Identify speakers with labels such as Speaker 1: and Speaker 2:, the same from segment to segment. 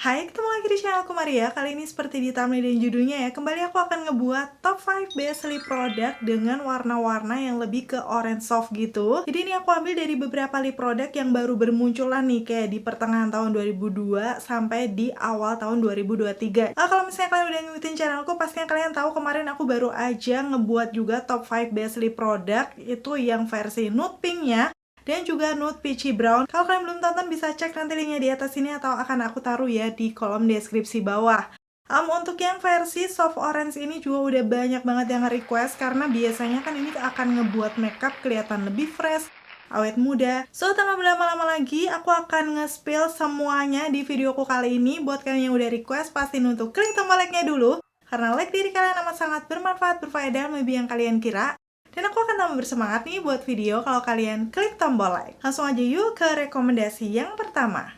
Speaker 1: Hai, ketemu lagi di channel aku Maria. Kali ini seperti di thumbnail dan judulnya ya, kembali aku akan ngebuat top 5 best lip product dengan warna-warna yang lebih ke orange soft gitu. Jadi ini aku ambil dari beberapa lip product yang baru bermunculan nih, kayak di pertengahan tahun 2002 sampai di awal tahun 2023. Nah, kalau misalnya kalian udah ngikutin channelku, pastinya kalian tahu kemarin aku baru aja ngebuat juga top 5 best lip product, itu yang versi nude pinknya dan juga nude peachy brown. Kalau kalian belum tonton bisa cek nanti linknya di atas sini atau akan aku taruh ya di kolom deskripsi bawah. Untuk yang versi soft orange ini juga udah banyak banget yang request karena biasanya kan ini akan ngebuat makeup kelihatan lebih fresh, awet muda. So, tanpa berlama-lama lagi, aku akan nge-spill semuanya di videoku kali ini. Buat kalian yang udah request, pastiin untuk klik tombol like-nya dulu karena like diri kalian amat sangat bermanfaat, berfaedah, lebih yang kalian kira. Dan aku akan tambah bersemangat nih buat video kalau kalian klik tombol like. Langsung aja yuk ke rekomendasi yang pertama.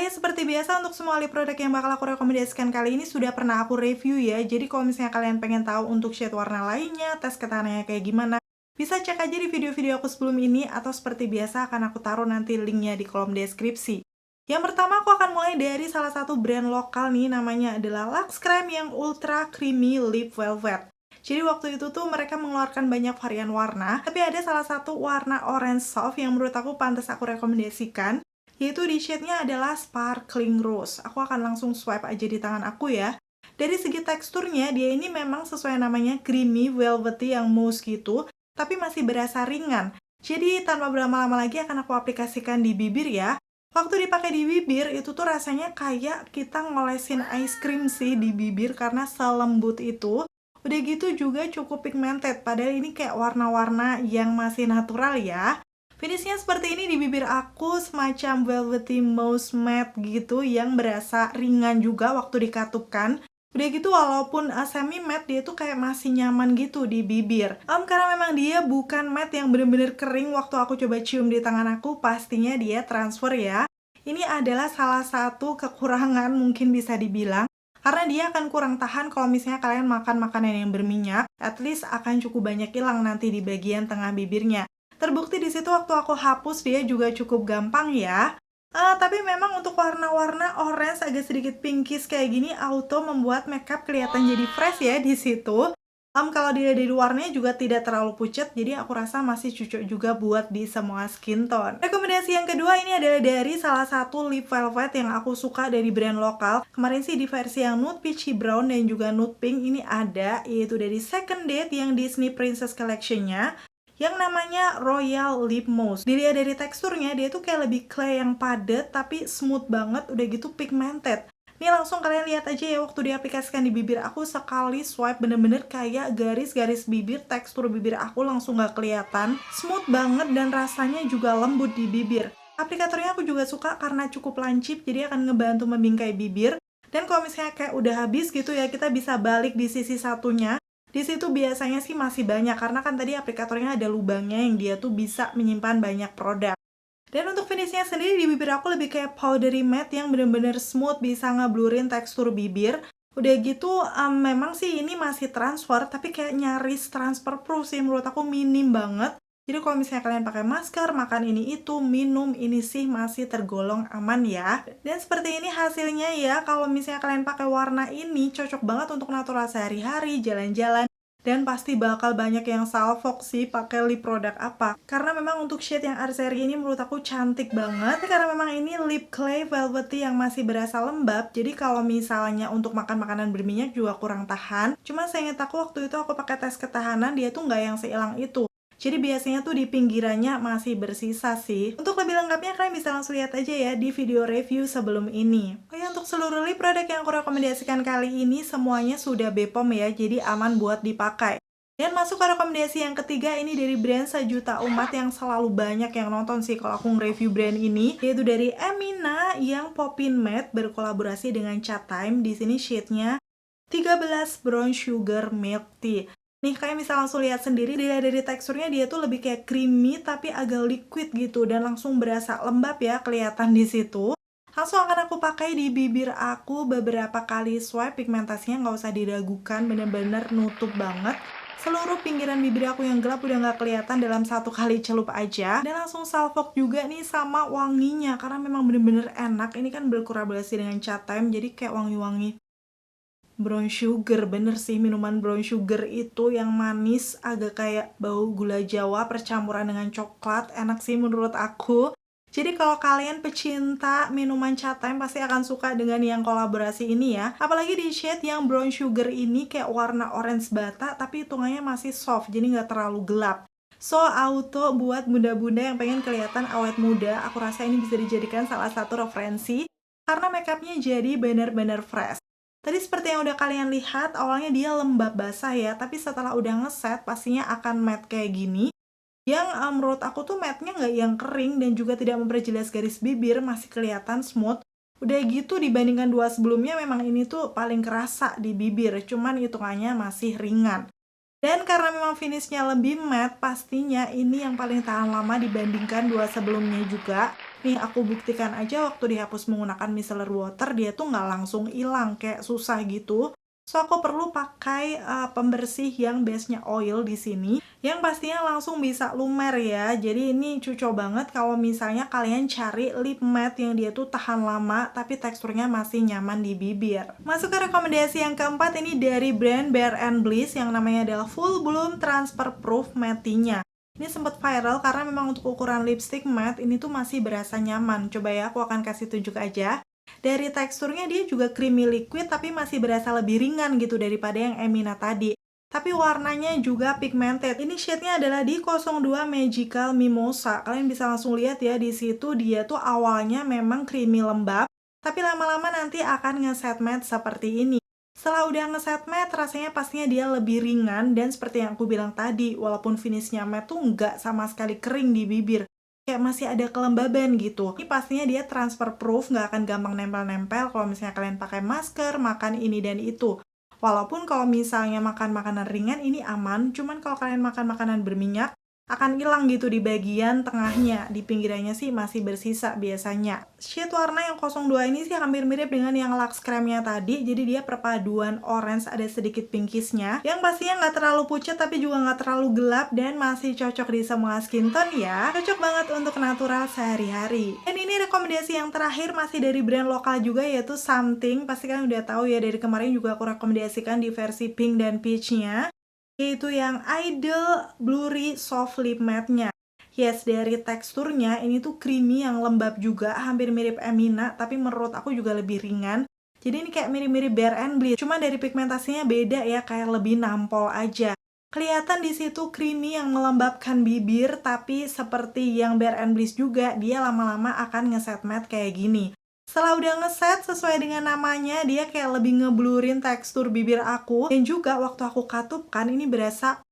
Speaker 1: Seperti biasa untuk semua lip produk yang bakal aku rekomendasikan kali ini sudah pernah aku review ya. Jadi kalau misalnya kalian pengen tahu untuk shade warna lainnya, tes ketahanannya kayak gimana, bisa cek aja di video-video aku sebelum ini atau seperti biasa akan aku taruh nanti linknya di kolom deskripsi. Yang pertama aku akan mulai dari salah satu brand lokal nih, namanya adalah Lux Creme yang Ultra Creamy Lip Velvet. Jadi waktu itu tuh mereka mengeluarkan banyak varian warna, tapi ada salah satu warna orange soft yang menurut aku pantas aku rekomendasikan, yaitu di shade-nya adalah Sparkling Rose. Aku akan langsung swipe aja di tangan aku ya. Dari segi teksturnya, dia ini memang sesuai namanya creamy velvety yang mousse gitu, tapi masih berasa ringan. Jadi tanpa berlama-lama lagi akan aku aplikasikan di bibir ya. Waktu dipakai di bibir, itu tuh rasanya kayak kita ngolesin ice cream sih di bibir karena selembut itu. Udah gitu juga cukup pigmented, padahal ini kayak warna-warna yang masih natural ya. Finishnya seperti ini di bibir aku, semacam velvety mousse matte gitu yang berasa ringan juga waktu dikatupkan. Udah gitu walaupun semi matte, dia tuh kayak masih nyaman gitu di bibir. Karena memang dia bukan matte yang bener-bener kering waktu aku coba cium di tangan aku, pastinya dia transfer ya. Ini adalah salah satu kekurangan mungkin bisa dibilang. Karena dia akan kurang tahan kalau misalnya kalian makan makanan yang berminyak, at least akan cukup banyak hilang nanti di bagian tengah bibirnya. Terbukti di situ waktu aku hapus dia juga cukup gampang ya. Tapi memang untuk warna-warna orange agak sedikit pinkish kayak gini auto membuat makeup kelihatan jadi fresh ya di situ. Kalau dilihat dari warnanya juga tidak terlalu pucat, jadi aku rasa masih cocok juga buat di semua skin tone. Rekomendasi yang kedua ini adalah dari salah satu lip velvet yang aku suka dari brand lokal. Kemarin sih di versi yang nude peachy brown dan juga nude pink ini ada, yaitu dari Second Date yang Disney Princess Collection-nya, yang namanya Royal Lip Mousse. Dilihat dari teksturnya, dia tuh kayak lebih clay yang padat tapi smooth banget, udah gitu pigmented. Nih langsung kalian lihat aja ya waktu diaplikasikan di bibir aku, sekali swipe bener-bener kayak garis-garis bibir, tekstur bibir aku langsung gak kelihatan. Smooth banget dan rasanya juga lembut di bibir. Aplikatornya aku juga suka karena cukup lancip, jadi akan ngebantu membingkai bibir. Dan kalau misalnya kayak udah habis gitu ya, kita bisa balik di sisi satunya. Di situ biasanya sih masih banyak, karena kan tadi aplikatornya ada lubangnya yang dia tuh bisa menyimpan banyak produk. Dan untuk finishnya sendiri di bibir aku lebih kayak powdery matte yang bener-bener smooth, bisa ngeblurin tekstur bibir. Udah gitu memang sih ini masih transfer, tapi kayak nyaris transfer proof sih, menurut aku minim banget. Jadi kalau misalnya kalian pakai masker, makan ini itu, minum ini sih masih tergolong aman ya. Dan seperti ini hasilnya ya, kalau misalnya kalian pakai warna ini cocok banget untuk natural sehari-hari, jalan-jalan. Dan pasti bakal banyak yang salfok sih pakai lip produk apa. Karena memang untuk shade yang Arseri ini menurut aku cantik banget. Karena memang ini lip clay velvety yang masih berasa lembab. Jadi kalau misalnya untuk makan makanan berminyak juga kurang tahan. Cuma saya ingat aku waktu itu aku pakai tes ketahanan, dia tuh nggak yang seilang itu. Jadi biasanya tuh di pinggirannya masih bersisa sih. Untuk lebih lengkapnya kalian bisa langsung lihat aja ya di video review sebelum ini. Oh ya, untuk seluruh lip produk yang aku rekomendasikan kali ini semuanya sudah BPOM ya, jadi aman buat dipakai. Dan masuk ke rekomendasi yang ketiga, ini dari brand sejuta umat yang selalu banyak yang nonton sih kalau aku nge-review brand ini, yaitu dari Emina yang Poppin Matte berkolaborasi dengan Chat Time. Di sini shade-nya 13 Brown Sugar Milk Tea. Nih kalian bisa langsung lihat sendiri, dilihat dari teksturnya dia tuh lebih kayak creamy tapi agak liquid gitu dan langsung berasa lembab ya kelihatan di situ. Langsung akan aku pakai di bibir aku beberapa kali swipe, pigmentasinya nggak usah diragukan, bener-bener nutup banget. Seluruh pinggiran bibir aku yang gelap udah nggak kelihatan dalam satu kali celup aja. Dan langsung salvok juga nih sama wanginya, karena memang bener-bener enak. Ini kan berkolaborasi dengan Chat Time, jadi kayak wangi-wangi brown sugar. Bener sih, minuman brown sugar itu yang manis, agak kayak bau gula Jawa percampuran dengan coklat. Enak sih menurut aku. Jadi kalau kalian pecinta minuman Chat Time pasti akan suka dengan yang kolaborasi ini ya. Apalagi di shade yang brown sugar ini kayak warna orange bata, tapi hitungannya masih soft, jadi nggak terlalu gelap. So, auto buat bunda-bunda yang pengen kelihatan awet muda, aku rasa ini bisa dijadikan salah satu referensi karena makeupnya jadi bener-bener fresh. Tadi seperti yang udah kalian lihat, awalnya dia lembab basah ya, tapi setelah udah ngeset pastinya akan matte kayak gini. Yang menurut aku tuh matte-nya nggak yang kering dan juga tidak memperjelas garis bibir, masih kelihatan smooth. Udah gitu dibandingkan dua sebelumnya memang ini tuh paling kerasa di bibir, cuman hitungannya masih ringan. Dan karena memang finishnya lebih matte, pastinya ini yang paling tahan lama dibandingkan dua sebelumnya juga. Nih aku buktikan aja waktu dihapus menggunakan micellar water, dia tuh nggak langsung hilang, kayak susah gitu. So aku perlu pakai pembersih yang base-nya oil di sini, yang pastinya langsung bisa lumer ya. Jadi ini cocok banget kalau misalnya kalian cari lip matte yang dia tuh tahan lama tapi teksturnya masih nyaman di bibir. Masuk ke rekomendasi yang keempat, ini dari brand Bare & Bliss yang namanya adalah Full Bloom Transfer Proof Matte-nya. Ini sempat viral karena memang untuk ukuran lipstick matte ini tuh masih berasa nyaman. Coba ya, aku akan kasih tunjuk aja. Dari teksturnya dia juga creamy liquid tapi masih berasa lebih ringan gitu daripada yang Emina tadi. Tapi warnanya juga pigmented. Ini shade-nya adalah di 02 Magical Mimosa. Kalian bisa langsung lihat ya, di situ dia tuh awalnya memang creamy lembab, tapi lama-lama nanti akan nge-set matte seperti ini. Setelah udah nge-set matte, rasanya pastinya dia lebih ringan dan seperti yang aku bilang tadi, walaupun finishnya matte tuh nggak sama sekali kering di bibir. Kayak masih ada kelembaban gitu. Ini pastinya dia transfer proof, nggak akan gampang nempel-nempel kalau misalnya kalian pakai masker, makan ini dan itu. Walaupun kalau misalnya makan makanan ringan ini aman, cuman kalau kalian makan makanan berminyak, akan hilang gitu di bagian tengahnya. Di pinggirannya sih masih bersisa biasanya. Shade warna yang 02 ini sih hampir mirip dengan yang Lux Creme-nya tadi. Jadi dia perpaduan orange, ada sedikit pinkisnya. Yang pastinya nggak terlalu pucat tapi juga nggak terlalu gelap dan masih cocok di semua skin tone ya. Cocok banget untuk natural sehari-hari. Dan ini rekomendasi yang terakhir masih dari brand lokal juga, yaitu Something. Pasti kalian udah tahu ya, dari kemarin juga aku rekomendasikan di versi pink dan peach-nya, yaitu yang Idol Blurry Soft Lip Matte-nya. Yes, dari teksturnya ini tuh creamy yang lembab juga, hampir mirip Emina, tapi menurut aku juga lebih ringan. Jadi ini kayak mirip-mirip Bare & Bliss, cuma dari pigmentasinya beda ya, kayak lebih nampol aja. Kelihatan di situ creamy yang melembabkan bibir, tapi seperti yang Bare & Bliss juga, dia lama-lama akan nge-set matte kayak gini. Setelah udah ngeset sesuai dengan namanya, dia kayak lebih ngeblurin tekstur bibir aku. Dan juga waktu aku katupkan ini berasa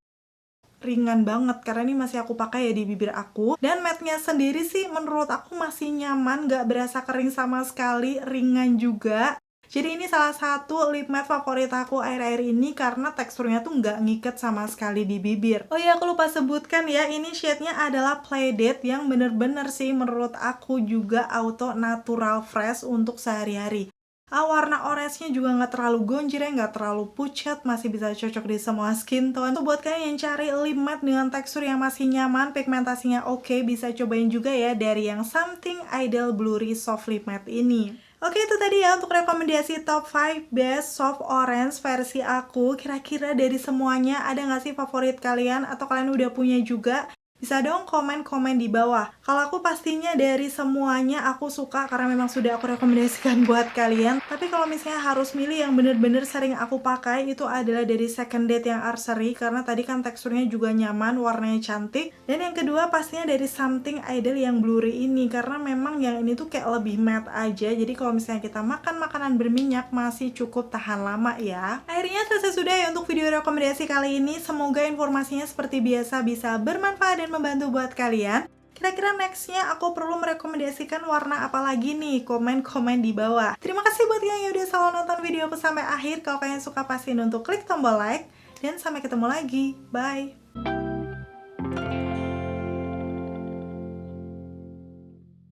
Speaker 1: ringan banget karena ini masih aku pakai ya di bibir aku. Dan matte-nya sendiri sih menurut aku masih nyaman, gak berasa kering sama sekali, ringan juga. Jadi ini salah satu lip matte favorit aku akhir-akhir ini karena teksturnya tuh nggak ngiket sama sekali di bibir. Oh iya, aku lupa sebutkan ya, ini shade-nya adalah Play Date yang bener-bener sih menurut aku juga auto natural fresh untuk sehari-hari. Warna orange-nya juga nggak terlalu gonjreng, nggak terlalu pucat, masih bisa cocok di semua skin tone. Buat kalian yang cari lip matte dengan tekstur yang masih nyaman, pigmentasinya oke, bisa cobain juga ya dari yang Something Idol Blurry Soft Lip Matte ini. Oke, itu tadi ya untuk rekomendasi top 5 best soft orange versi aku. Kira-kira dari semuanya ada nggak sih favorit kalian atau kalian udah punya juga? Bisa dong komen-komen di bawah. Kalau aku pastinya dari semuanya aku suka karena memang sudah aku rekomendasikan buat kalian. Tapi kalau misalnya harus milih yang bener-bener sering aku pakai, itu adalah dari Second Date yang Archery. Karena tadi kan teksturnya juga nyaman, warnanya cantik. Dan yang kedua pastinya dari Something Idol yang Blurry ini. Karena memang yang ini tuh kayak lebih matte aja. Jadi kalau misalnya kita makan makanan berminyak masih cukup tahan lama ya. Akhirnya selesai sudah ya untuk video rekomendasi kali ini. Semoga informasinya seperti biasa bisa bermanfaat dan membantu buat kalian. Kira-kira nextnya aku perlu merekomendasikan warna apa lagi nih? Komen-komen di bawah. Terima kasih buat kalian yang udah selalu nonton video aku sampai akhir. Kalau kalian suka pastiin untuk klik tombol like. Dan sampai ketemu lagi. Bye!